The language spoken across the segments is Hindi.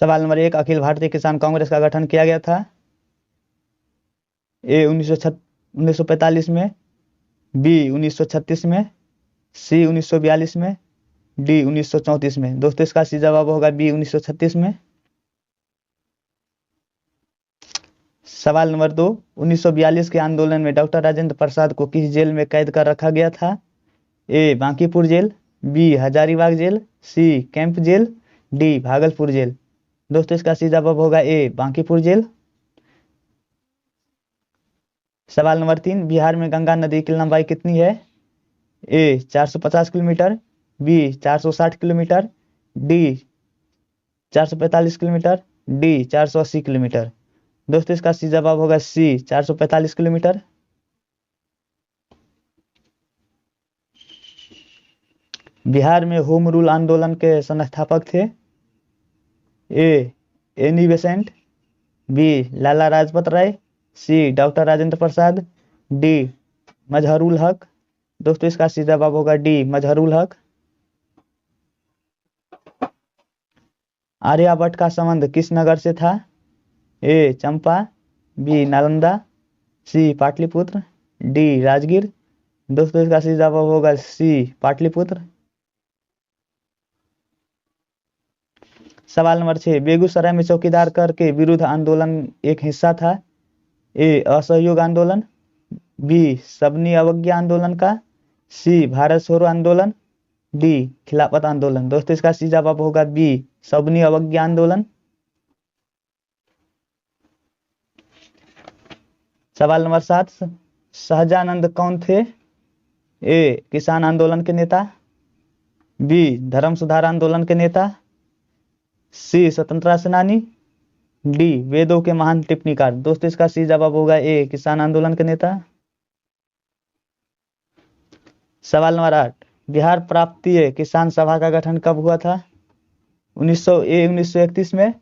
सवाल नंबर 1, अखिल भारतीय किसान कांग्रेस का गठन किया गया था। ए 1945 में, बी 1936 में, सी 1942 में, डी 1934 में। दोस्तों इसका सही जवाब होगा बी 1936 में। सवाल नंबर 2, 1942 के आंदोलन में डॉक्टर राजेंद्र प्रसाद को किस जेल में कैद कर रखा गया था। A Bankipur jail, B Hazaribagh jail, C camp jail, D Bhagalpur jail. दोस्तों इसका सही जवाब होगा ए बांकीपुर जेल। सवाल नंबर 3, बिहार में गंगा नदी की लंबाई कितनी है। A 450 kilometre, B 460 kilometre, D 445 kilometre, D 480 kilometre. दोस्तों इसका सही जवाब होगा सी 445 किलोमीटर। बिहार में होम रूल आंदोलन के संस्थापक थे। ए Annie Besant, B Lala Lajpat Rai, सी डॉक्टर राजेंद्र प्रसाद, डी मजहरुल हक। दोस्तों इसका सही जवाब होगा डी मजहरुल हक। आर्यभट्ट का संबंध किस नगर से था। ए चंपा, बी नालंदा, सी पाटलिपुत्र, डी राजगीर। दोस्तों इसका सही जवाब होगा सी पाटलिपुत्र। सवाल नंबर 6, बेगूसराय में चौकीदार कर के विरुद्ध आंदोलन एक हिस्सा था। ए असहयोग आंदोलन, बी सबनी अवज्ञा आंदोलन का, सी भारत छोड़ो आंदोलन, डी खिलाफत आंदोलन। दोस्तों इसका सही जवाब होगा बी सबनी अवज्ञा आंदोलन। सवाल नंबर 7, सहजानंद कौन थे। ए किसान आंदोलन के नेता, बी धर्म सुधार आंदोलन के नेता, सी स्वतंत्रता सेनानी, डी वेदों के महान टिप्पणीकार। दोस्तों इसका सही जवाब होगा ए किसान आंदोलन के नेता। सवाल नंबर 8, बिहार प्रांतीय किसान सभा का गठन कब हुआ था। 1931 में,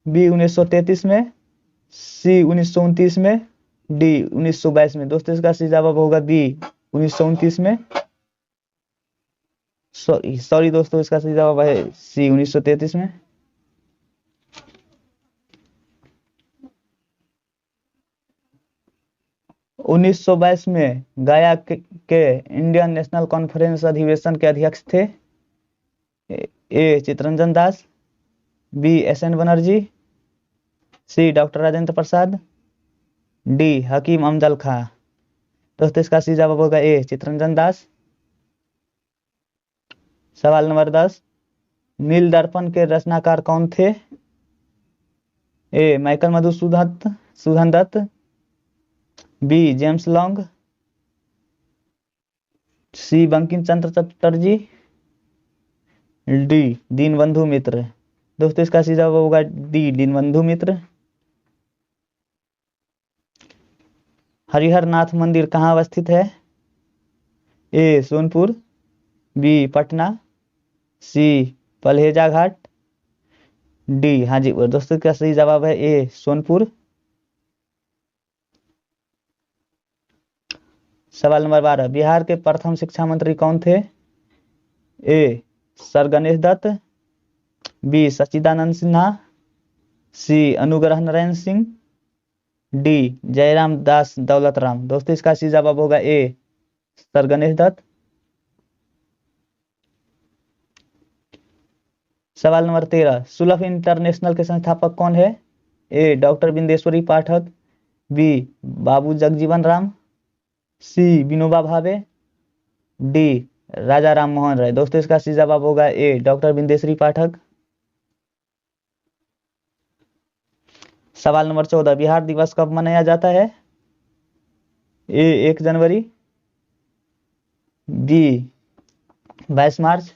बी 1933 में, सी 1929 में, डी 1922 में। दोस्तों इसका सही जवाब होगा बी 1929 में। सॉरी दोस्तों, इसका सही जवाब है सी 1933 में। उन्नीस सौ 22 में गया के इंडियन नेशनल कॉन्फ्रेंस अधिवेशन के अध्यक्ष थे। ए चितरंजन दास, बी एस एन बनर्जी, सी डॉक्टर राजेंद्र प्रसाद, डी हकीम अमजद खां। दोस्तों इसका सही जवाब होगा ए चितरंजन दास। सवाल नंबर 10, नील दर्पण के रचनाकार कौन थे। A Michael Madhusudan Dutt, B James Long, C Bankim Chandra Chatterjee, D Dinabandhu Mitra. दोस्तों इसका सही जवाब होगा डी दीनबंधु मित्र। हरिहर नाथ मंदिर कहाँ अवस्थित है। A Sonpur, B Patna, C Palheja Ghat, D Hajipur. दोस्तों का सही जवाब है ए सोनपुर। सवाल नंबर 12, बिहार के प्रथम शिक्षा मंत्री कौन थे। ए सर गणेश दत्त, बी सच्चिदानंद सिन्हा, सी अनुग्रह नारायण सिंह, डी जयराम दास दौलत राम। दोस्तों इसका सही जवाब होगा ए सर गणेश दत्त। सवाल नंबर 13, सुलभ इंटरनेशनल के संस्थापक कौन है। ए डॉक्टर बिंदेश्वरी पाठक, बी बाबू जगजीवन राम, सी विनोबा भावे, डी राजा राम मोहन राय। दोस्तों इसका सही जवाब होगा ए डॉक्टर बिंदेश्वरी पाठक। सवाल नंबर 14, बिहार दिवस कब मनाया जाता है। ए 1 जनवरी, बी 22 मार्च,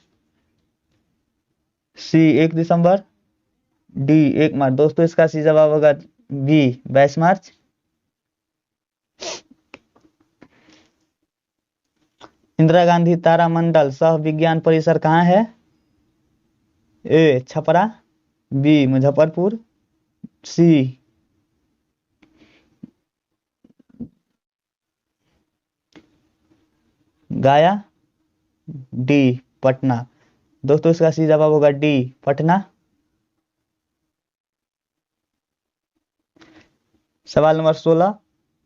सी 1 दिसंबर, डी 1 मार्च। दोस्तों इसका सही जवाब होगा बी 22 मार्च। इंदिरा गांधी तारामंडल सह विज्ञान परिसर कहाँ है। ए छपरा, बी मुजफ्फरपुर, सी गया, डी पटना। दोस्तों इसका सही जवाब होगा डी पटना। सवाल नंबर 16,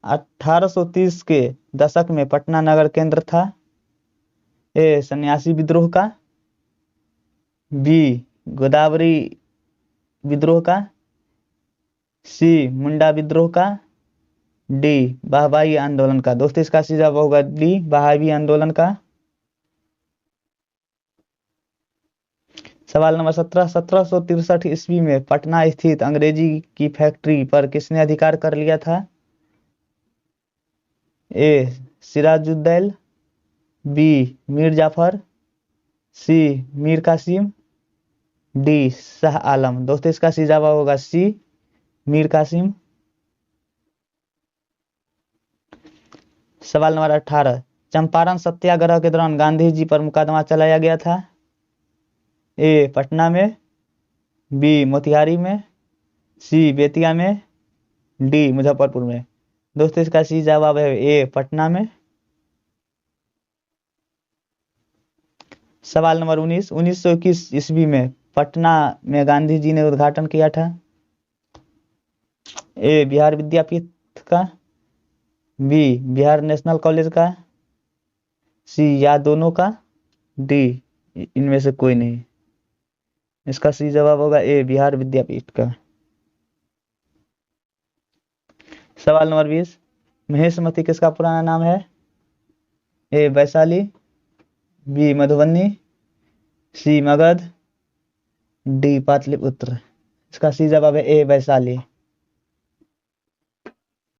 1830 के दशक में पटना नगर केंद्र था। ए सन्यासी विद्रोह का, बी गोदावरी विद्रोह का, सी मुंडा विद्रोह का, डी बहबाई आंदोलन का। दोस्तों इसका सीधा जवाब होगा डी बहावी आंदोलन का। सवाल नंबर 17, 1763 ईस्वी में पटना स्थित अंग्रेजी की फैक्ट्री पर किसने अधिकार कर लिया था। ए सिराजुद्दौला, बी मीर जाफर, सी मीर कासिम, डी शाह आलम। दोस्तों इसका सीधा जवाब होगा सी मीर कासिम। सवाल नंबर 18, चंपारण सत्याग्रह के दौरान गांधी जी पर मुकदमा चलाया गया था। ए पटना में, बी मोतिहारी में, सी बेतिया में, डी मुजफ्फरपुर में। दोस्तों इसका सही जवाब है ए पटना में। सवाल नंबर 19, 1921 ईस्वी में पटना में गांधी जी ने उद्घाटन किया था। ए बिहार विद्यापीठ का, बी बिहार नेशनल कॉलेज का, सी या दोनों का, डी इनमें से कोई नहीं। इसका सही जवाब होगा ए बिहार विद्यापीठ का। सवाल नंबर 20, महेशमती किसका पुराना नाम है। ए वैशाली, बी मधुबनी, सी मगध, डी पाटलिपुत्र। इसका सही जवाब है ए वैशाली।